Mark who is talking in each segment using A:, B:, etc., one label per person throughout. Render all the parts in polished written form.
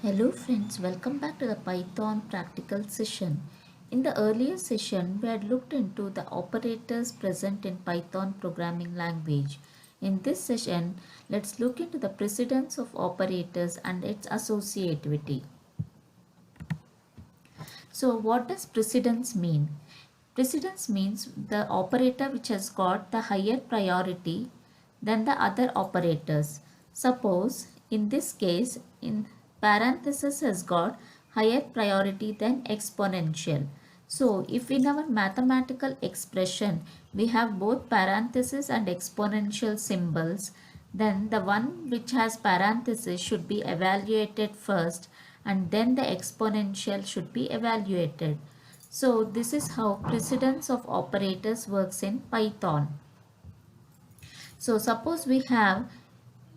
A: Hello friends, welcome back to the Python practical session. In the earlier session, we had looked into the operators present in Python programming language. In this session, let's look into the precedence of operators and its associativity. So what does precedence mean? Precedence means the operator which has got the higher priority than the other operators. Suppose in this case in parenthesis has got higher priority than exponential. So if in our mathematical expression we have both parenthesis and exponential symbols, then the one which has parenthesis should be evaluated first and then the exponential should be evaluated. So this is how precedence of operators works in Python. So suppose we have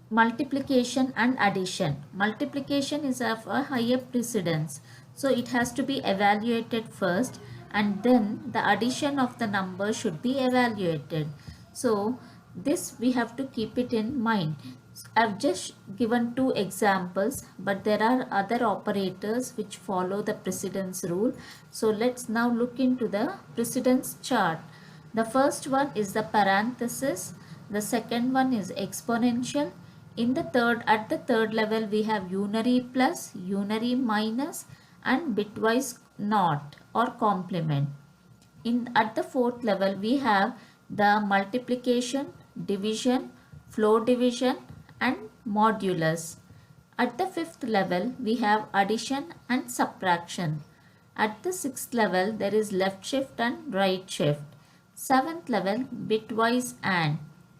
A: multiplication and addition. Multiplication is of a higher precedence. So it has to be evaluated first and then the addition of the number should be evaluated. So this we have to keep it in mind. I've just given two examples, but there are other operators which follow the precedence rule. So let's now look into the precedence chart. The first one is the parenthesis. The second one is exponential. At the third level, we have unary plus, unary minus, and bitwise not or complement. At the fourth level, we have the multiplication, division, floor division, and modulus. At the fifth level, we have addition and subtraction. At the sixth level, there is left shift and right shift. Seventh level, bitwise and.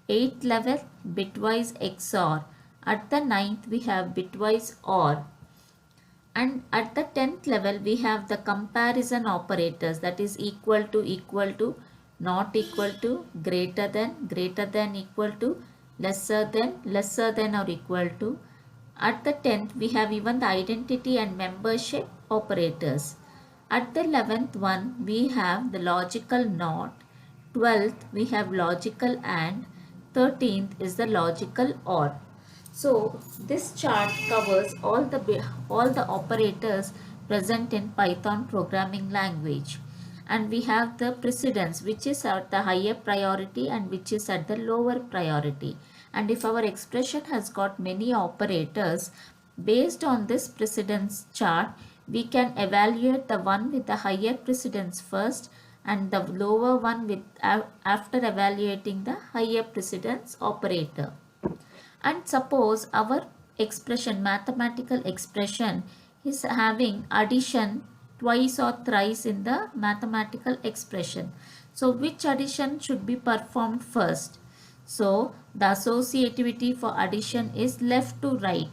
A: Eighth level, bitwise XOR. At the ninth, we have bitwise OR. And at the 10th level, we have the comparison operators, that is equal to, not equal to, greater than, equal to, lesser than or equal to. At the 10th, we have even the identity and membership operators. At the 11th one, we have the logical not. 12th, we have logical and. 13th is the logical OR. So this chart covers all the operators present in Python programming language, and we have the precedence which is at the higher priority and which is at the lower priority. And if our expression has got many operators, based on this precedence chart, we can evaluate the one with the higher precedence first and the lower one with after evaluating the higher precedence operator. And suppose our mathematical expression is having addition twice or thrice in the mathematical expression. So which addition should be performed first? So the associativity for addition is left to right.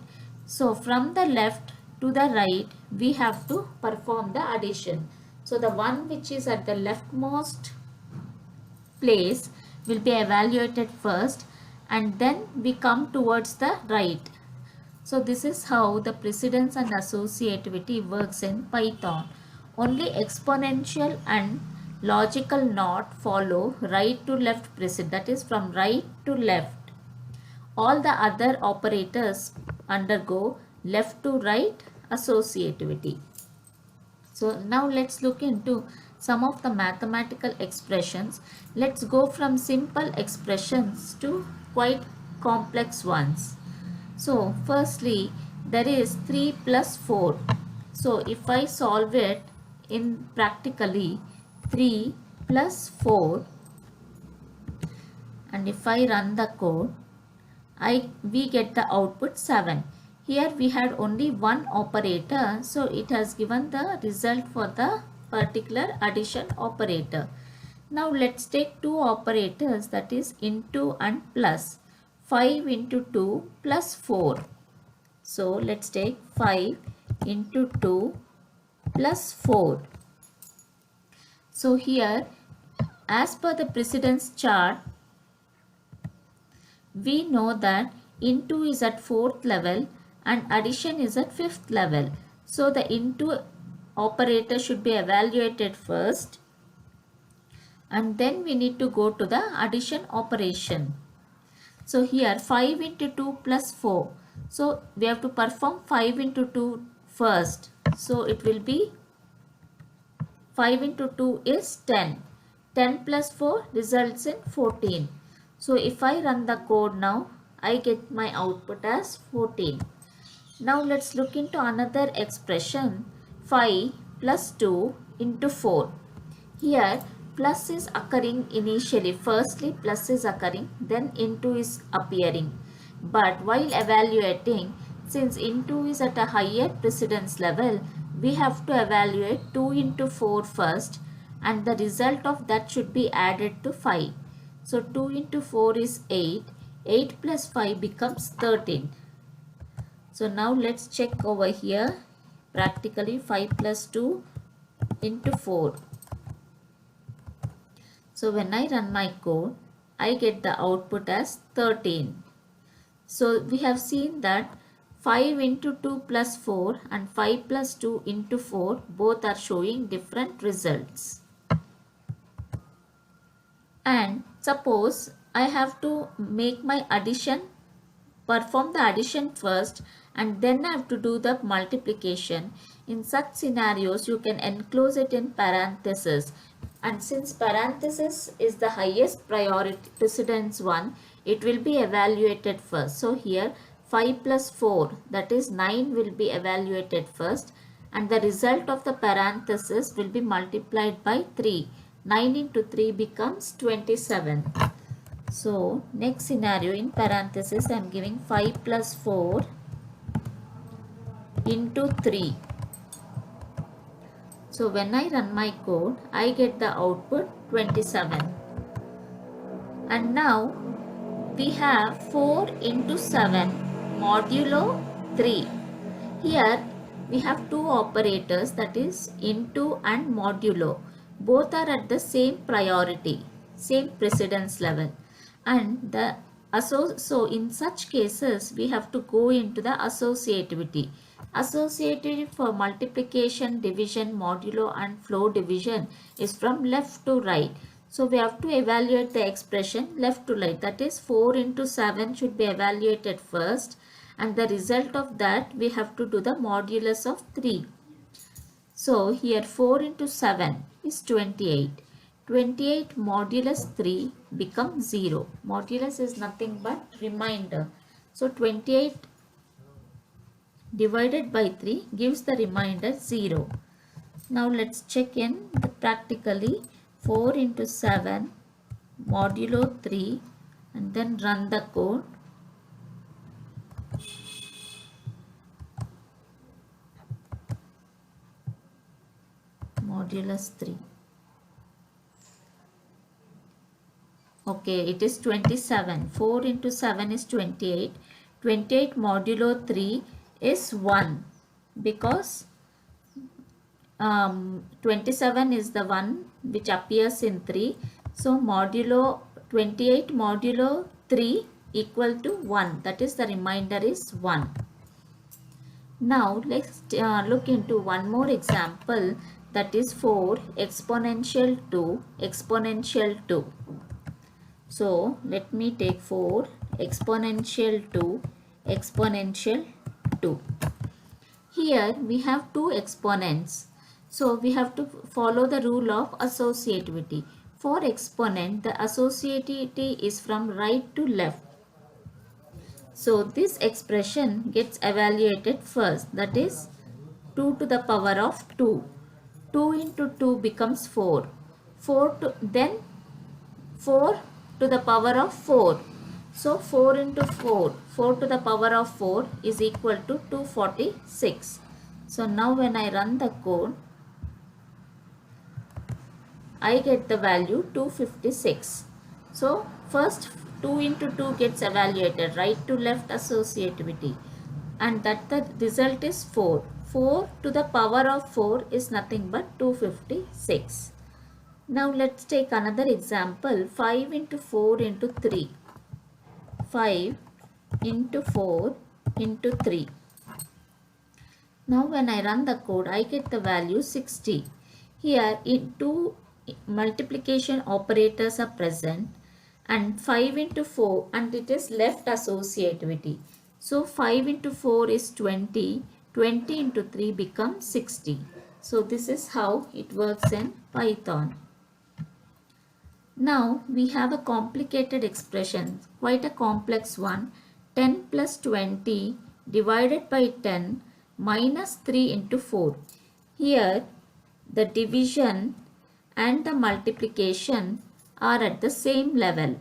A: So from the left to the right, we have to perform the addition. So the one which is at the leftmost place will be evaluated first and then we come towards the right. So this is how the precedence and associativity works in Python. Only exponential and logical not follow right to left precedence, that is from right to left. All the other operators undergo left to right associativity. So now let's look into some of the mathematical expressions. Let's go from simple expressions to quite complex ones. So firstly, there is 3 plus 4. So if I solve it in practically 3 plus 4 and if I run the code, we get the output 7. Here we had only one operator, so it has given the result for the particular addition operator. Now let's take two operators, that is into and plus. 5 into 2 plus 4. So let's take 5 into 2 plus 4. So here, as per the precedence chart, we know that into is at 4th level and addition is at 5th level. So the into operator should be evaluated first and then we need to go to the addition operation. So here 5 into 2 plus 4. So we have to perform 5 into 2 first. So it will be 5 into 2 is 10. 10 plus 4 results in 14. So if I run the code now, I get my output as 14. Now let's look into another expression, 5 plus 2 into 4. Here plus is occurring initially. Firstly plus is occurring, then into is appearing. But while evaluating, since into is at a higher precedence level, we have to evaluate 2 into 4 first, and the result of that should be added to 5. So 2 into 4 is 8. 8 plus 5 becomes 13. So now let's check over here. Practically 5 plus 2 into 4. So when I run my code, I get the output as 13. So we have seen that 5 into 2 plus 4 and 5 plus 2 into 4 both are showing different results. And suppose I have to make my addition, perform the addition first, and then I have to do the multiplication. In such scenarios, you can enclose it in parentheses. And since parenthesis is the highest priority precedence one, it will be evaluated first. So here 5 plus 4, that is 9, will be evaluated first, and the result of the parenthesis will be multiplied by 3. 9 into 3 becomes 27. So next scenario, in parenthesis I am giving 5 plus 4 into 3. So when I run my code, I get the output 27. And now we have 4 into 7 modulo 3. Here we have two operators, that is into and modulo. Both are at the same priority, same precedence level. And so in such cases we have to go into the associativity. Associativity for multiplication, division, modulo and flow division is from left to right. So we have to evaluate the expression left to right, that is 4 into 7 should be evaluated first, and the result of that we have to do the modulus of 3. So here 4 into 7 is 28. 28 modulus 3 becomes 0. Modulus is nothing but remainder. So 28 divided by 3 gives the remainder 0. Now let's check in the practically 4 into 7 modulo 3 and then run the code. Modulus 3. Okay, it is 27. 4 into 7 is 28. 28 modulo 3 is 1 because 27 is the one which appears in 3. So modulo 28 modulo 3 equal to 1. That is, the remainder is 1. Now let's look into one more example, that is 4 exponential 2 exponential 2. So let me take 4 exponential 2 exponential 2. Here we have two exponents. So we have to follow the rule of associativity. For exponent, the associativity is from right to left. So this expression gets evaluated first, that is 2 to the power of 2. 2 into 2 becomes 4. then 4 to the power of 4. So 4 into 4, 4 to the power of 4 is equal to 246. So now when I run the code, I get the value 256. So first 2 into 2 gets evaluated, right to left associativity, and that the result is 4. 4 to the power of 4 is nothing but 256. Now let's take another example, 5 into 4 into 3. 5 into 4 into 3. Now when I run the code, I get the value 60. Here two multiplication operators are present and 5 into 4, and it is left associativity. So 5 into 4 is 20. 20 into 3 becomes 60. So this is how it works in Python. Now we have a complicated expression, quite a complex one. 10 plus 20 divided by 10 minus 3 into 4. Here the division and the multiplication are at the same level.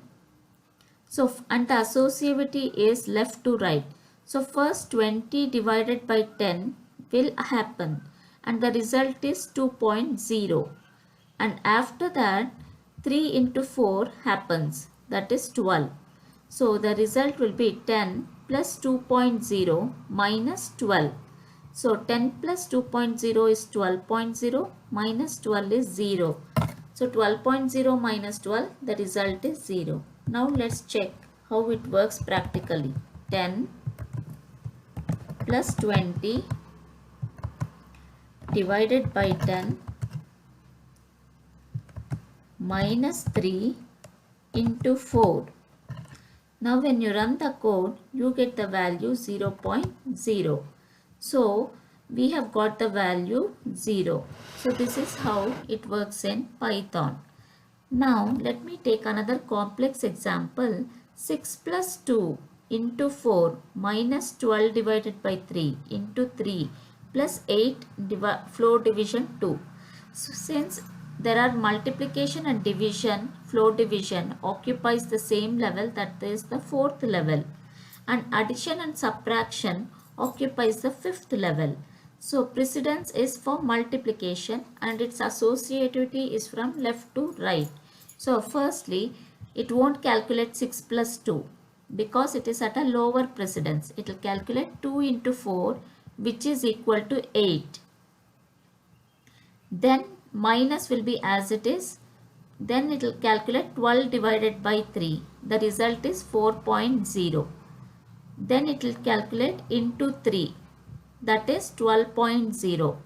A: So, and the associativity is left to right. So, first 20 divided by 10 will happen and the result is 2.0. And after that 3 into 4 happens, that is 12. So, the result will be 10 plus 2.0 minus 12. So 10 plus 2.0 is 12.0 minus 12 is 0. So 12.0 minus 12, the result is 0. Now let's check how it works practically. 10 plus 20 divided by 10 minus 3 into 4. Now when you run the code, you get the value 0.0. So we have got the value 0. So this is how it works in Python. Now let me take another complex example. 6 plus 2 into 4 minus 12 divided by 3 into 3 plus 8 floor division 2. So since there are multiplication and division, floor division occupies the same level, that is the fourth level, and addition and subtraction occupies the fifth level. So precedence is for multiplication and its associativity is from left to right. So firstly, it won't calculate 6 plus 2 because it is at a lower precedence. It will calculate 2 into 4, which is equal to 8. Then minus will be as it is. Then it will calculate 12 divided by 3. The result is 4.0. Then it will calculate into 3. That is 12.0.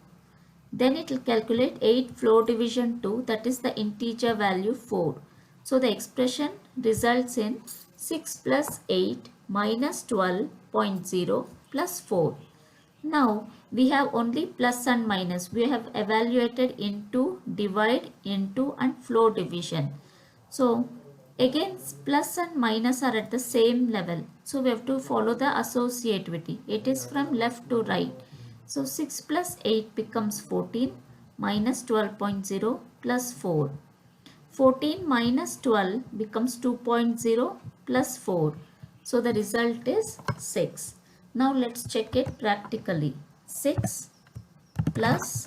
A: Then it will calculate 8 floor division 2. That is the integer value 4. So the expression results in 6 plus 8 minus 12.0 plus 4. Now we have only plus and minus. We have evaluated into, divide, into and floor division. So again plus and minus are at the same level. So we have to follow the associativity. It is from left to right. So 6 plus 8 becomes 14 minus 12.0 plus 4. 14 minus 12 becomes 2.0 plus 4. So the result is 6. Now let's check it practically. 6 plus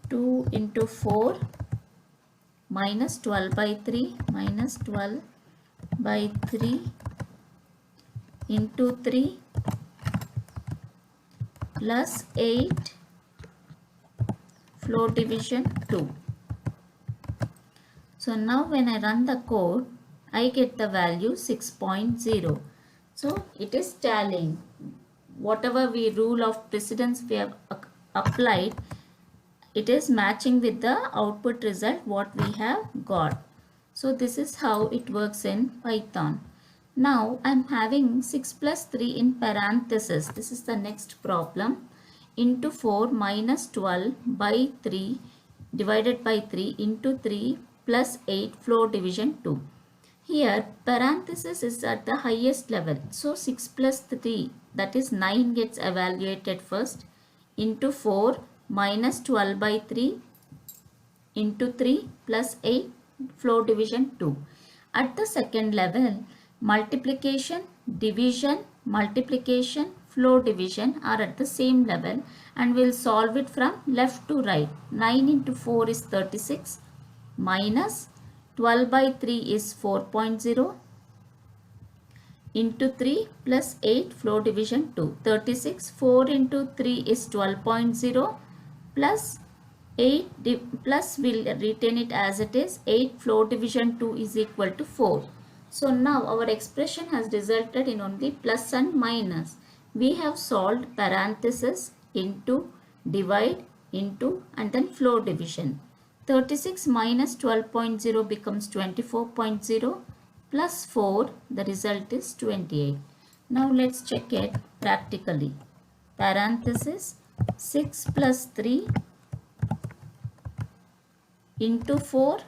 A: 2 into 4 minus 12 by 3 minus 12 by 3 into 3 plus 8 floor division 2. So now when I run the code, I get the value 6.0. So it is tallying. Whatever we rule of precedence we have applied, it is matching with the output result what we have got. So this is how it works in Python. Now I am having 6 plus 3 in parenthesis. This is the next problem. Into 4 minus 12 by 3 divided by 3 into 3 plus 8 floor division 2. Here parenthesis is at the highest level. So 6 plus 3, that is 9, gets evaluated first, into 4 minus 12 by 3 into 3 plus 8 floor division 2. At the second level, multiplication, division, multiplication, floor division are at the same level and we'll solve it from left to right. 9 into 4 is 36 minus 12 by 3 is 4.0 into 3 plus 8 floor division 2. 36, 4 into 3 is 12.0 plus 8 plus we'll retain it as it is. 8 floor division 2 is equal to 4. So now our expression has resulted in only plus and minus. We have solved parenthesis, into, divide, into and then floor division. 36 minus 12.0 becomes 24.0 plus 4, the result is 28. Now let's check it practically. parenthesis 6 plus 3 into 4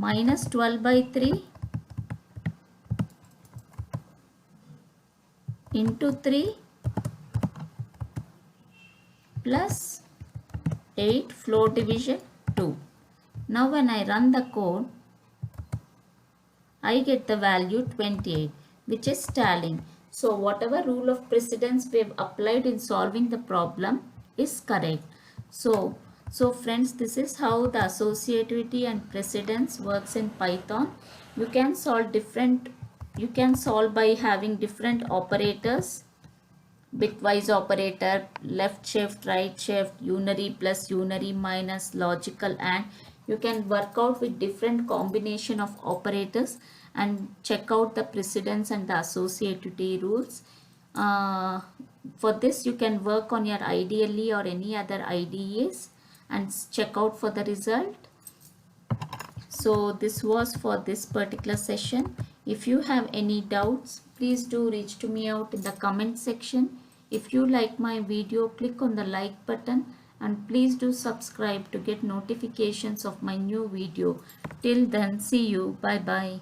A: minus 12 by 3 into 3 plus 8 floor division 2. Now when I run the code, I get the value 28, which is tallying. So whatever rule of precedence we have applied in solving the problem is correct. So friends, this is how the associativity and precedence works in Python. You can solve by having different operators: bitwise operator, left shift, right shift, unary plus unary minus, logical and. You can work out with different combination of operators and check out the precedence and the associativity rules. For this you can work on your IDLE or any other IDEs and check out for the result. So this was for this particular session. If you have any doubts, please do reach to me out in the comment section. If you like my video, click on the like button and please do subscribe to get notifications of my new video. Till then, see you. Bye bye.